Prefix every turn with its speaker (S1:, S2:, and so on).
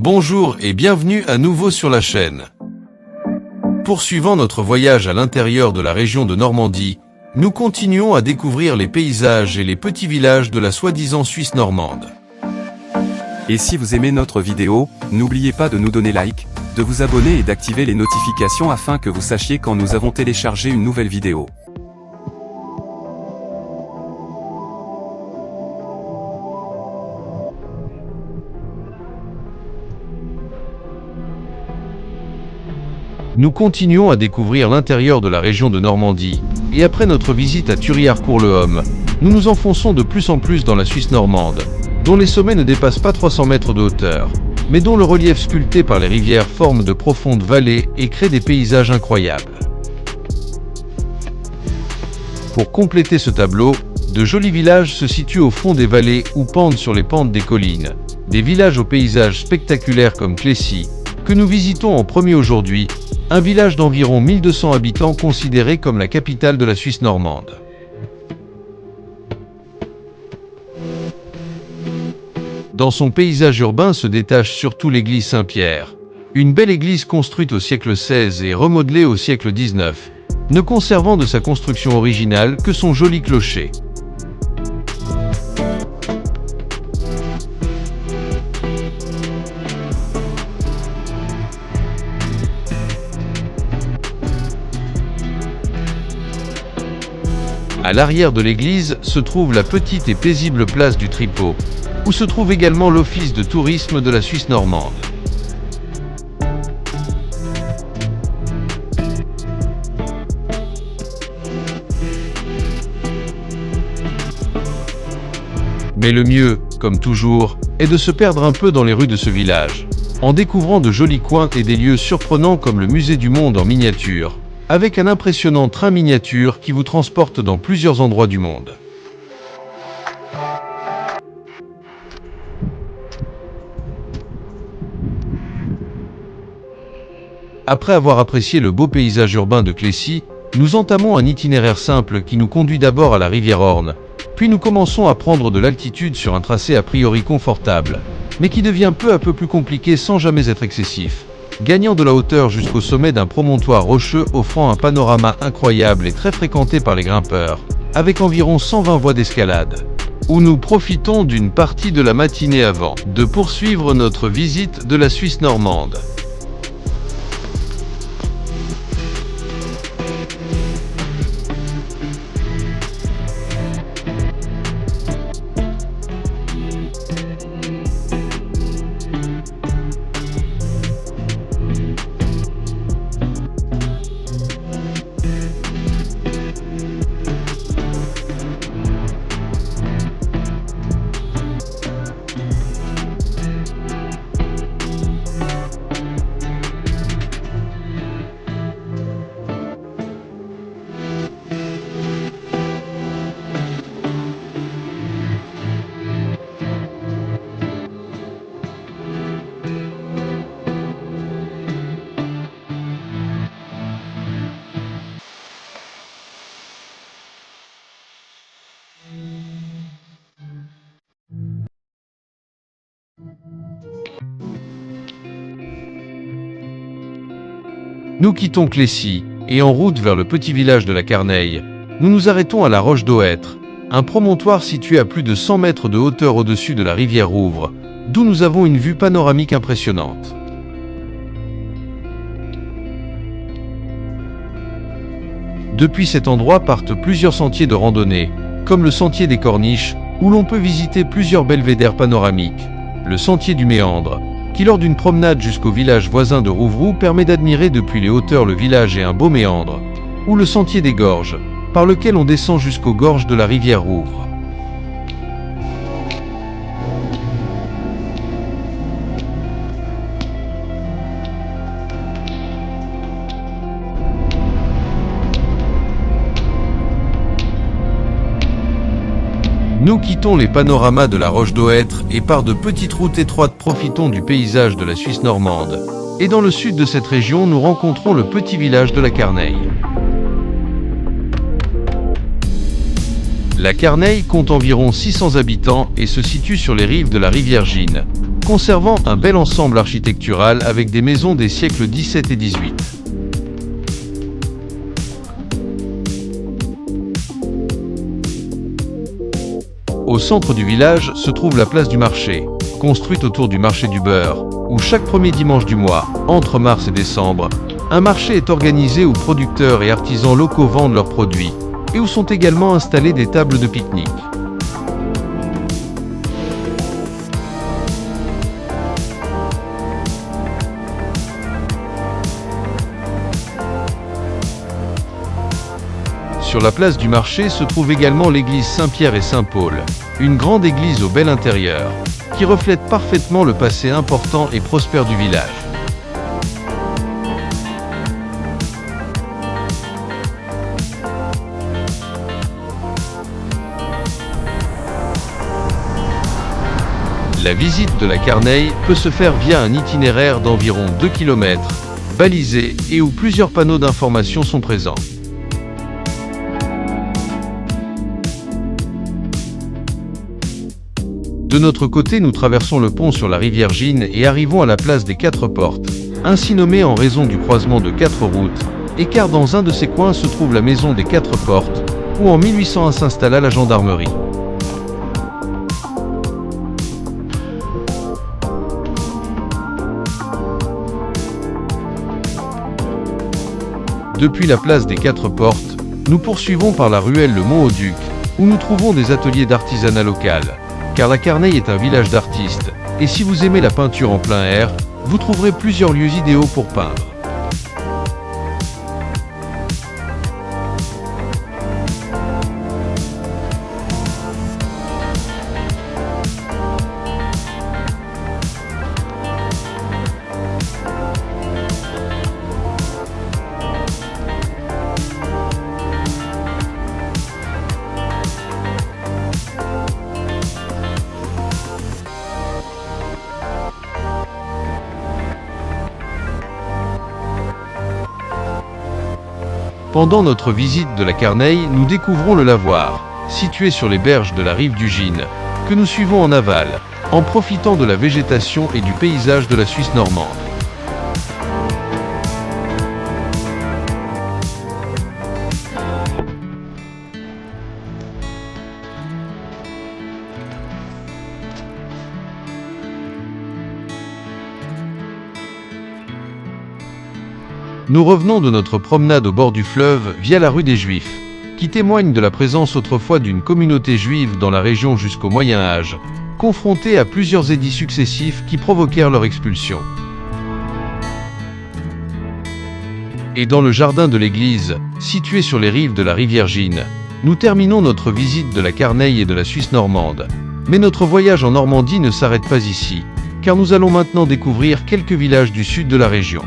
S1: Bonjour et bienvenue à nouveau sur la chaîne. Poursuivant notre voyage à l'intérieur de la région de Normandie, nous continuons à découvrir les paysages et les petits villages de la soi-disant Suisse normande.
S2: Et si vous aimez notre vidéo, n'oubliez pas de nous donner like, de vous abonner et d'activer les notifications afin que vous sachiez quand nous avons téléchargé une nouvelle vidéo.
S1: Nous continuons à découvrir l'intérieur de la région de Normandie, et après notre visite à Thury-Harcourt-le-Homme, nous nous enfonçons de plus en plus dans la Suisse normande, dont les sommets ne dépassent pas 300 mètres de hauteur, mais dont le relief sculpté par les rivières forme de profondes vallées et crée des paysages incroyables. Pour compléter ce tableau, de jolis villages se situent au fond des vallées ou pendent sur les pentes des collines, des villages aux paysages spectaculaires comme Clécy, que nous visitons en premier aujourd'hui, un village d'environ 1200 habitants considéré comme la capitale de la Suisse normande. Dans son paysage urbain se détache surtout l'église Saint-Pierre, une belle église construite au siècle XVI et remodelée au siècle XIX, ne conservant de sa construction originale que son joli clocher. À l'arrière de l'église se trouve la petite et paisible place du Tripot, où se trouve également l'office de tourisme de la Suisse normande. Mais le mieux, comme toujours, est de se perdre un peu dans les rues de ce village, en découvrant de jolis coins et des lieux surprenants comme le musée du monde en miniature, avec un impressionnant train miniature qui vous transporte dans plusieurs endroits du monde. Après avoir apprécié le beau paysage urbain de Clécy, nous entamons un itinéraire simple qui nous conduit d'abord à la rivière Orne, puis nous commençons à prendre de l'altitude sur un tracé a priori confortable, mais qui devient peu à peu plus compliqué sans jamais être excessif, gagnant de la hauteur jusqu'au sommet d'un promontoire rocheux offrant un panorama incroyable et très fréquenté par les grimpeurs, avec environ 120 voies d'escalade, où nous profitons d'une partie de la matinée avant de poursuivre notre visite de la Suisse normande. Nous quittons Clécy, et en route vers le petit village de la Carneille, nous nous arrêtons à la Roche d'Auêtre, un promontoire situé à plus de 100 mètres de hauteur au-dessus de la rivière Rouvre, d'où nous avons une vue panoramique impressionnante. Depuis cet endroit partent plusieurs sentiers de randonnée, comme le sentier des Corniches, où l'on peut visiter plusieurs belvédères panoramiques, le sentier du Méandre, qui lors d'une promenade jusqu'au village voisin de Rouvroux permet d'admirer depuis les hauteurs le village et un beau méandre, ou le sentier des Gorges, par lequel on descend jusqu'aux gorges de la rivière Rouvre. Nous quittons les panoramas de la Roche d'Auêtre et par de petites routes étroites profitons du paysage de la Suisse normande. Et dans le sud de cette région, nous rencontrons le petit village de la Carneille. La Carneille compte environ 600 habitants et se situe sur les rives de la rivière Gine, conservant un bel ensemble architectural avec des maisons des siècles XVII et XVIII. Au centre du village se trouve la place du marché, construite autour du marché du beurre, où chaque premier dimanche du mois, entre mars et décembre, un marché est organisé où producteurs et artisans locaux vendent leurs produits, et où sont également installées des tables de pique-nique. Sur la place du marché se trouve également l'église Saint-Pierre et Saint-Paul, une grande église au bel intérieur, qui reflète parfaitement le passé important et prospère du village. La visite de la Carneille peut se faire via un itinéraire d'environ 2 km, balisé et où plusieurs panneaux d'information sont présents. De notre côté, nous traversons le pont sur la rivière Gine et arrivons à la place des Quatre Portes, ainsi nommée en raison du croisement de 4 routes, et car dans un de ces coins se trouve la maison des Quatre Portes, où en 1801 s'installa la gendarmerie. Depuis la place des Quatre Portes, nous poursuivons par la ruelle Le Mont-au-Duc, où nous trouvons des ateliers d'artisanat local. Car la Carneille est un village d'artistes, et si vous aimez la peinture en plein air, vous trouverez plusieurs lieux idéaux pour peindre. Pendant notre visite de la Carneille, nous découvrons le lavoir, situé sur les berges de la rive du Gine, que nous suivons en aval, en profitant de la végétation et du paysage de la Suisse normande. Nous revenons de notre promenade au bord du fleuve via la rue des Juifs, qui témoigne de la présence autrefois d'une communauté juive dans la région jusqu'au Moyen Âge, confrontée à plusieurs édits successifs qui provoquèrent leur expulsion. Et dans le jardin de l'église, situé sur les rives de la rivière Gine, nous terminons notre visite de la Carneille et de la Suisse normande. Mais notre voyage en Normandie ne s'arrête pas ici, car nous allons maintenant découvrir quelques villages du sud de la région.